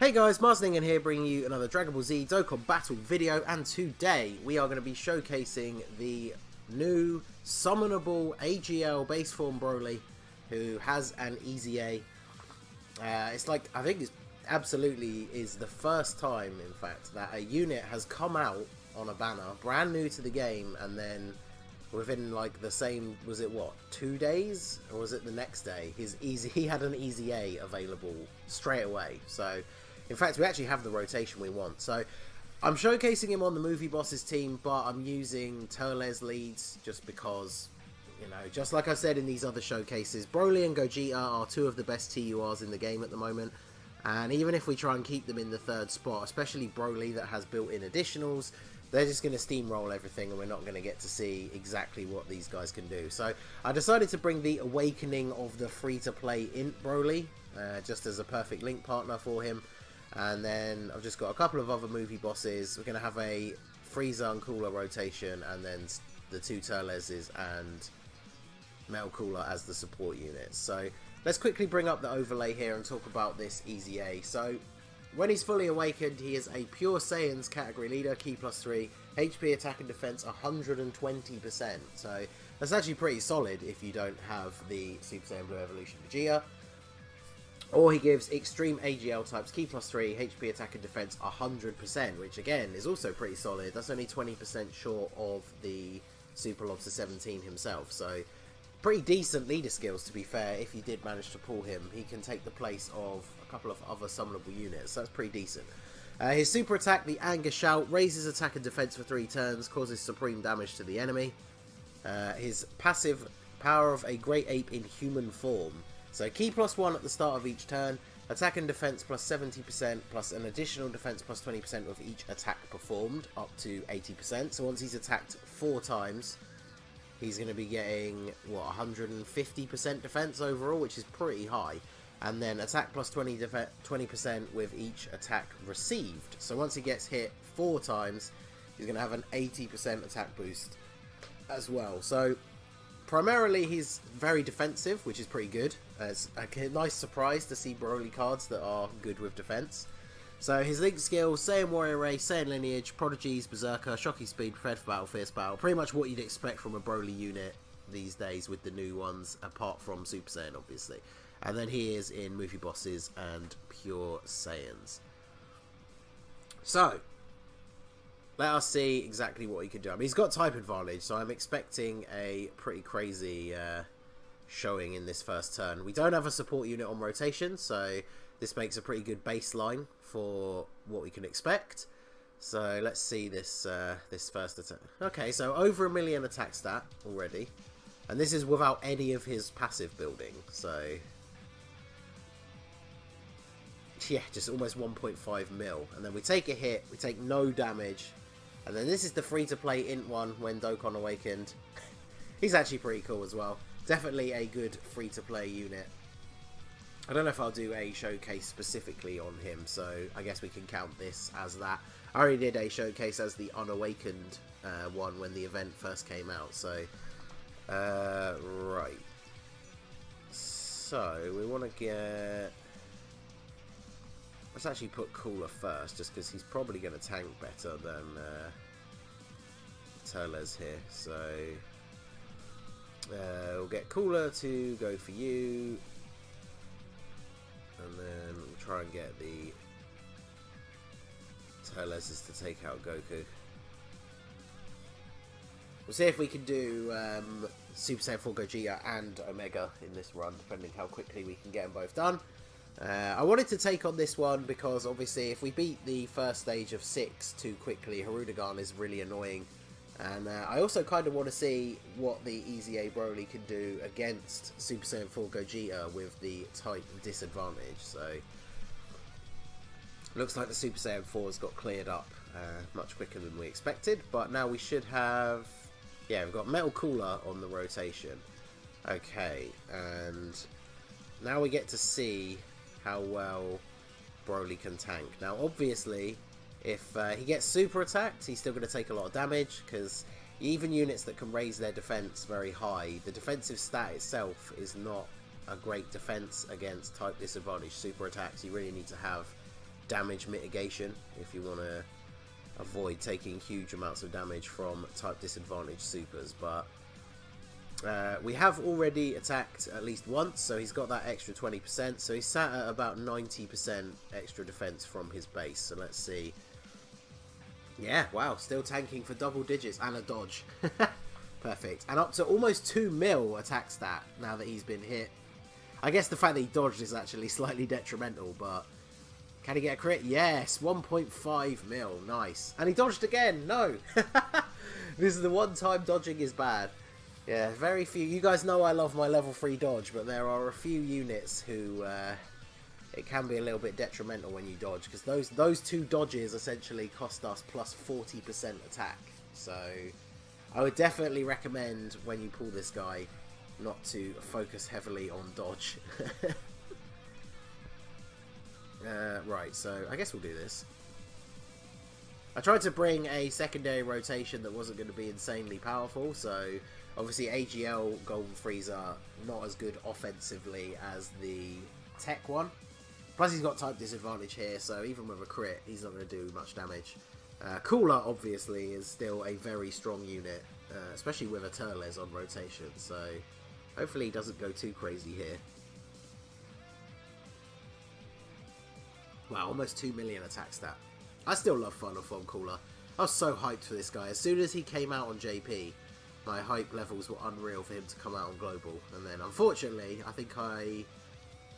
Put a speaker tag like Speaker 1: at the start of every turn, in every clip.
Speaker 1: Hey guys, Ningen here bringing you another Dragon Ball Z Dokkan Battle video, and today we are going to be showcasing the new summonable AGL base form Broly, who has an EZA. It's like, I think it's absolutely is the first time, in fact, that a unit has come out on a banner, brand new to the game, and then within like the same, was it what, 2 days? Or was it the next day? He had an EZA available straight away, so... In fact, we actually have the rotation we want. So, I'm showcasing him on the Movie Bosses team, but I'm using Turles leads just because, you know, just like I said in these other showcases, Broly and Gogeta are two of the best TURs in the game at the moment. And even if we try and keep them in the third spot, especially Broly that has built-in additionals, they're just going to steamroll everything and we're not going to get to see exactly what these guys can do. So, I decided to bring the awakening of the free-to-play Int Broly, just as a perfect link partner for him. And then I've just got a couple of other movie bosses. We're going to have a Frieza and Cooler rotation, and then the two Turleses and Metal Cooler as the support units. So let's quickly bring up the overlay here and talk about this EZA. So when he's fully awakened, he is a pure Saiyans category leader, Ki +3, HP, attack and defense 120%. So that's actually pretty solid if you don't have the Super Saiyan Blue Evolution Vegeta. Or he gives extreme AGL types, Ki +3, HP, attack and defense 100%, which again is also pretty solid. That's only 20% short of the Super Lobster 17 himself. So pretty decent leader skills, to be fair. If you did manage to pull him, he can take the place of a couple of other summonable units. So that's pretty decent. His super attack, the Anger Shout, raises attack and defense for 3 turns, causes supreme damage to the enemy. His passive, Power of a Great Ape in Human Form. So Ki +1 at the start of each turn, attack and defense plus 70%, plus an additional defense plus 20% of each attack performed, up to 80%. So once he's attacked 4 times, he's going to be getting, what, 150% defense overall, which is pretty high. And then attack plus 20% with each attack received. So once he gets hit 4 times, he's going to have an 80% attack boost as well. So primarily, he's very defensive, which is pretty good. It's a nice surprise to see Broly cards that are good with defense. So his link skills, Saiyan Warrior Race, Saiyan Lineage, Prodigies, Berserker, Shocky Speed, Prepared for Battle, Fierce Battle. Pretty much what you'd expect from a Broly unit these days with the new ones, apart from Super Saiyan, obviously. And then he is in Movie Bosses and Pure Saiyans. So let us see exactly what he can do. I mean, he's got type advantage, so I'm expecting a pretty crazy showing in this first turn. We don't have a support unit on rotation, so this makes a pretty good baseline for what we can expect. So let's see this this first attack. Okay, so over 1 million attack stat already, and this is without any of his passive building. So yeah, just almost 1.5 mil, and then we take a hit, we take no damage. And then this is the free-to-play Int one when Dokkan awakened. He's actually pretty cool as well. Definitely a good free-to-play unit. I don't know if I'll do a showcase specifically on him, so I guess we can count this as that. I already did a showcase as the unawakened one when the event first came out, so... right. So, we want to get... Let's actually put Cooler first, just because he's probably going to tank better than Turles here. So we'll get Cooler to go for you, and then we'll try and get the Turleses to take out Goku. We'll see if we can do Super Saiyan 4 Gogeta and Omega in this run, depending how quickly we can get them both done. I wanted to take on this one because obviously if we beat the first stage of 6 too quickly, Harudagan is really annoying. And I also kind of want to see what the EZA Broly can do against Super Saiyan 4 Gogeta with the type disadvantage. So looks like the Super Saiyan 4 has got cleared up much quicker than we expected. But now we should have... Yeah, we've got Metal Cooler on the rotation. Okay, and now we get to see how well Broly can tank. Now, obviously, if he gets super attacked, he's still going to take a lot of damage, because even units that can raise their defense very high, the defensive stat itself is not a great defense against type disadvantage super attacks. You really need to have damage mitigation if you want to avoid taking huge amounts of damage from type disadvantage supers. But we have already attacked at least once, so he's got that extra 20%, so he's sat at about 90% extra defense from his base. So let's see. Yeah, wow, still tanking for double digits and a dodge. Perfect. And up to almost 2 mil attack stat now that he's been hit. I guess the fact that he dodged is actually slightly detrimental, but can he get a crit? Yes, 1.5 mil. Nice. And he dodged again. No. This is the one time dodging is bad. Yeah, very few. You guys know I love my level 3 dodge, but there are a few units who it can be a little bit detrimental when you dodge, because those 2 dodges essentially cost us plus 40% attack. So I would definitely recommend when you pull this guy not to focus heavily on dodge. Right, so I guess we'll do this. I tried to bring a secondary rotation that wasn't going to be insanely powerful, so obviously AGL Golden Frieza not as good offensively as the tech one. Plus he's got type disadvantage here, so even with a crit he's not going to do much damage. Cooler obviously is still a very strong unit, especially with a Turles on rotation, so hopefully he doesn't go too crazy here. Wow, almost 2 million attack stat. I still love Final Form Cooler. I was so hyped for this guy. As soon as he came out on JP, my hype levels were unreal for him to come out on Global. And then, unfortunately, I think I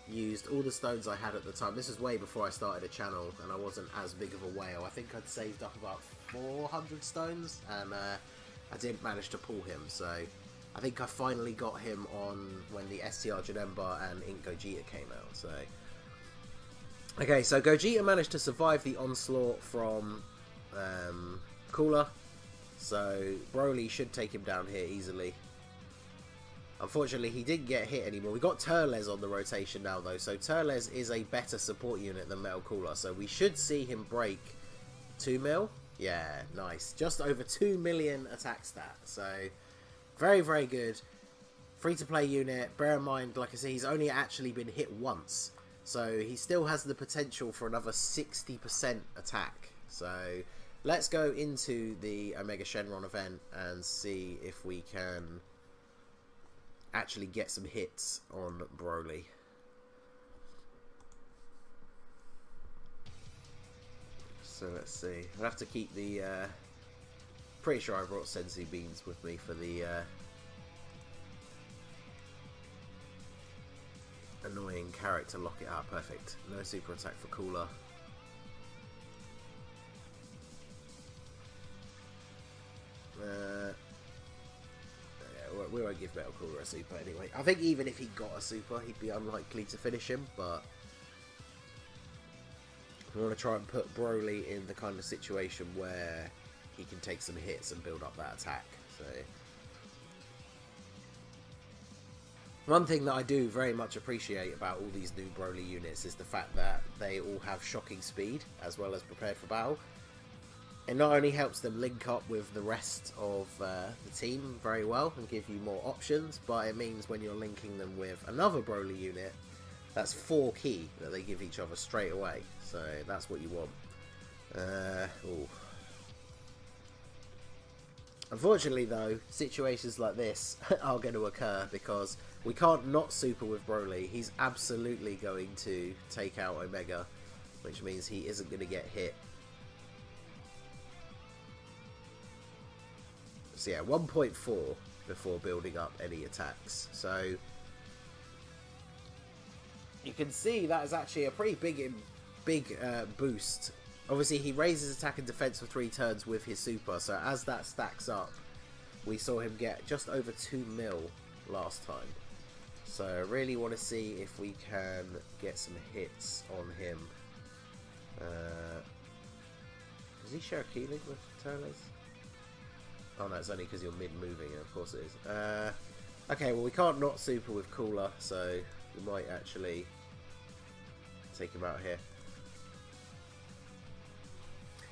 Speaker 1: used all the stones I had at the time. This was way before I started a channel, and I wasn't as big of a whale. I think I'd saved up about 400 stones, and I didn't manage to pull him. So I think I finally got him on when the STR Janemba and Ink Gogeta came out. So okay, so Gogeta managed to survive the onslaught from Cooler, so Broly should take him down here easily. Unfortunately, he didn't get hit anymore. We got Turles on the rotation now, though, so Turles is a better support unit than Metal Cooler, so we should see him break 2 mil. Yeah, nice. Just over 2 million attack stat, so very, very good. Free-to-play unit. Bear in mind, like I said, he's only actually been hit once. So he still has the potential for another 60% attack. So let's go into the Omega Shenron event and see if we can actually get some hits on Broly. So let's see. I'll have to keep the... pretty sure I brought Senzu Beans with me for the... annoying character lock it out. Perfect. No super attack for Cooler. Yeah, we won't give Metal Cooler a super anyway. I think even if he got a super, he'd be unlikely to finish him, but we want to try and put Broly in the kind of situation where he can take some hits and build up that attack. So one thing that I do very much appreciate about all these new Broly units is the fact that they all have shocking speed as well as prepared for battle. It not only helps them link up with the rest of the team very well and give you more options, but it means when you're linking them with another Broly unit, that's 4 key that they give each other straight away. So that's what you want. Ooh. Unfortunately though, situations like this are going to occur because we can't not super with Broly. He's absolutely going to take out Omega, which means he isn't going to get hit. So yeah, 1.4 before building up any attacks. So you can see that is actually a pretty big boost. Obviously, he raises attack and defense for 3 turns with his super, so as that stacks up, we saw him get just over 2 mil last time. So I really want to see if we can get some hits on him. Does he share a Keeling with Turles? Oh no, it's only because you're mid-moving, and of course it is. Okay, well we can't not super with Cooler, so we might actually take him out here.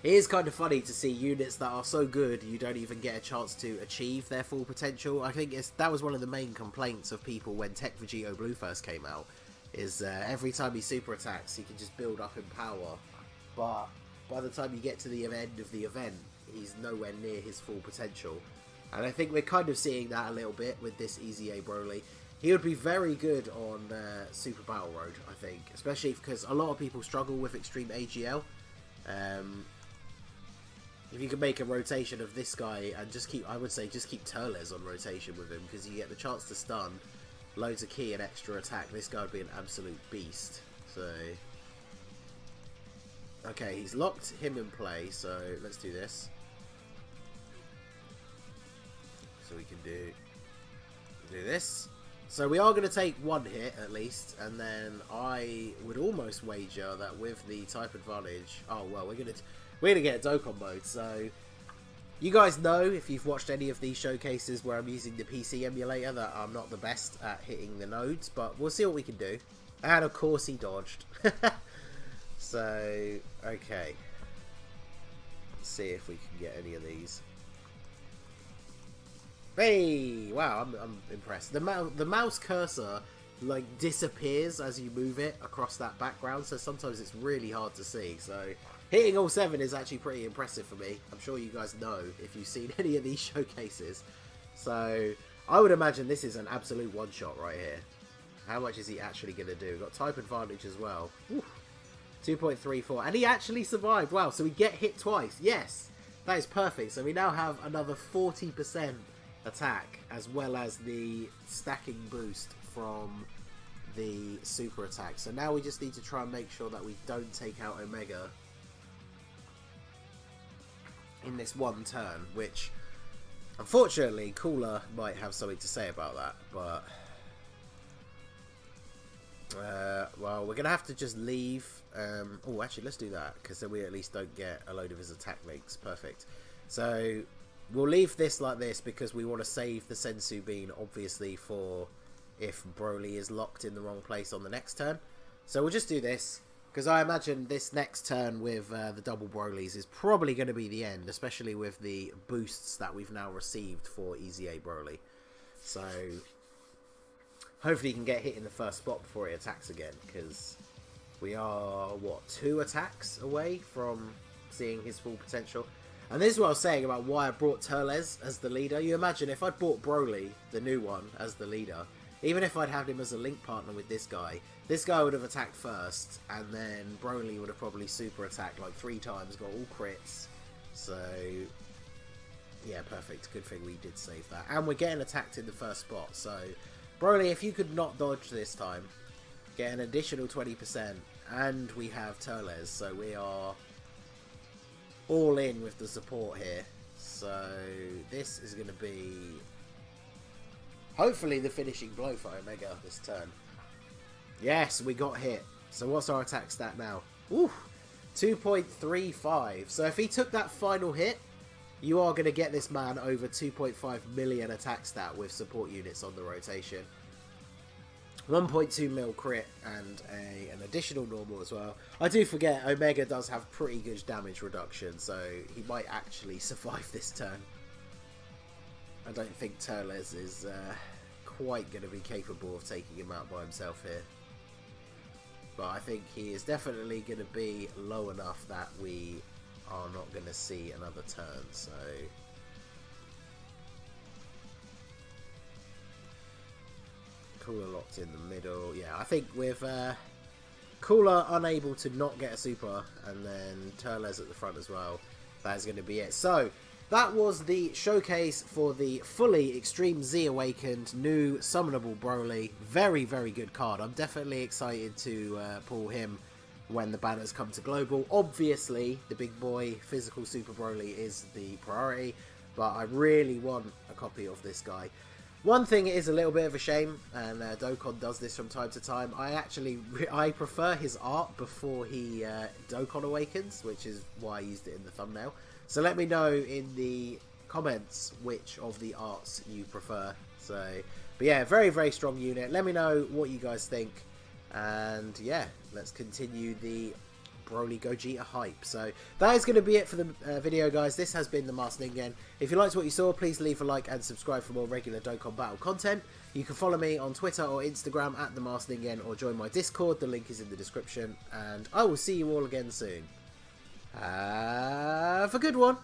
Speaker 1: It is kind of funny to see units that are so good you don't even get a chance to achieve their full potential. I think that was one of the main complaints of people when Tech Vegito Blue first came out, is every time he super attacks he can just build up in power but by the time you get to the end of the event, he's nowhere near his full potential. And I think we're kind of seeing that a little bit with this EZA Broly. He would be very good on Super Battle Road, I think. Especially because a lot of people struggle with Extreme AGL. If you could make a rotation of this guy and just keep, I would say just keep Turles on rotation with him. Because you get the chance to stun, loads of ki and extra attack. This guy would be an absolute beast. So... okay, he's locked him in play, so let's do this. So we can do this. So we are going to take one hit at least, and then I would almost wager that with the type advantage, oh well, we're gonna get Dokkan mode. So you guys know, if you've watched any of these showcases where I'm using the PC emulator, that I'm not the best at hitting the nodes, but we'll see what we can do. And of course he dodged. So okay, let's see if we can get any of these. Hey! Wow, I'm impressed. The mouse cursor like disappears as you move it across that background, so sometimes it's really hard to see. So hitting all 7 is actually pretty impressive for me. I'm sure you guys know if you've seen any of these showcases. So I would imagine this is an absolute one-shot right here. How much is he actually going to do? Got type advantage as well. 2.34, and he actually survived. Wow, so we get hit twice. Yes, that is perfect. So we now have another 40% attack, as well as the stacking boost from the super attack. So now we just need to try and make sure that we don't take out Omega in this one turn, which unfortunately Cooler might have something to say about that, but well, we're gonna have to just leave. Oh, actually, let's do that, because then we at least don't get a load of his attack links. Perfect. So we'll leave this like this because we want to save the Sensu Bean, obviously, for if Broly is locked in the wrong place on the next turn. So we'll just do this, because I imagine this next turn with the double Brolys is probably going to be the end, especially with the boosts that we've now received for EZA Broly. So hopefully he can get hit in the first spot before he attacks again, because we are, what, 2 attacks away from seeing his full potential. And this is what I was saying about why I brought Turles as the leader. You imagine if I'd brought Broly, the new one, as the leader, even if I'd had him as a link partner with this guy would have attacked first, and then Broly would have probably super attacked like 3 times, got all crits. So yeah, perfect. Good thing we did save that. And we're getting attacked in the first spot. So Broly, if you could not dodge this time, get an additional 20%, and we have Turles, so we are all in with the support here. So this is going to be hopefully the finishing blow for Omega this turn. Yes, we got hit. So what's our attack stat now? Ooh, 2.35. So if he took that final hit, you are going to get this man over 2.5 million attack stat with support units on the rotation. 1.2 mil crit and an additional normal as well. I do forget Omega does have pretty good damage reduction, so he might actually survive this turn. I don't think Turles is quite going to be capable of taking him out by himself here. But I think he is definitely going to be low enough that we are not going to see another turn, so Cooler locked in the middle. Yeah, I think with Cooler unable to not get a super, and then Turles at the front as well, that's going to be it. So that was the showcase for the fully Extreme Z Awakened new summonable Broly. Very, very good card. I'm definitely excited to pull him when the banners come to global. Obviously, the big boy physical Super Broly is the priority, but I really want a copy of this guy. One thing is a little bit of a shame, and Dokkan does this from time to time. I prefer his art before he Dokkan awakens, which is why I used it in the thumbnail. So let me know in the comments which of the arts you prefer. So, but yeah, very, very strong unit. Let me know what you guys think. And yeah, let's continue the Broly Gogeta hype. So that is going to be it for the video, guys. This has been the Masked Ningen. If you liked what you saw, please leave a like and subscribe for more regular Dokkan Battle content. You can follow me on Twitter or Instagram at the Masked Ningen, or join my Discord. The link is in the description. And I will see you all again soon. Have a good one.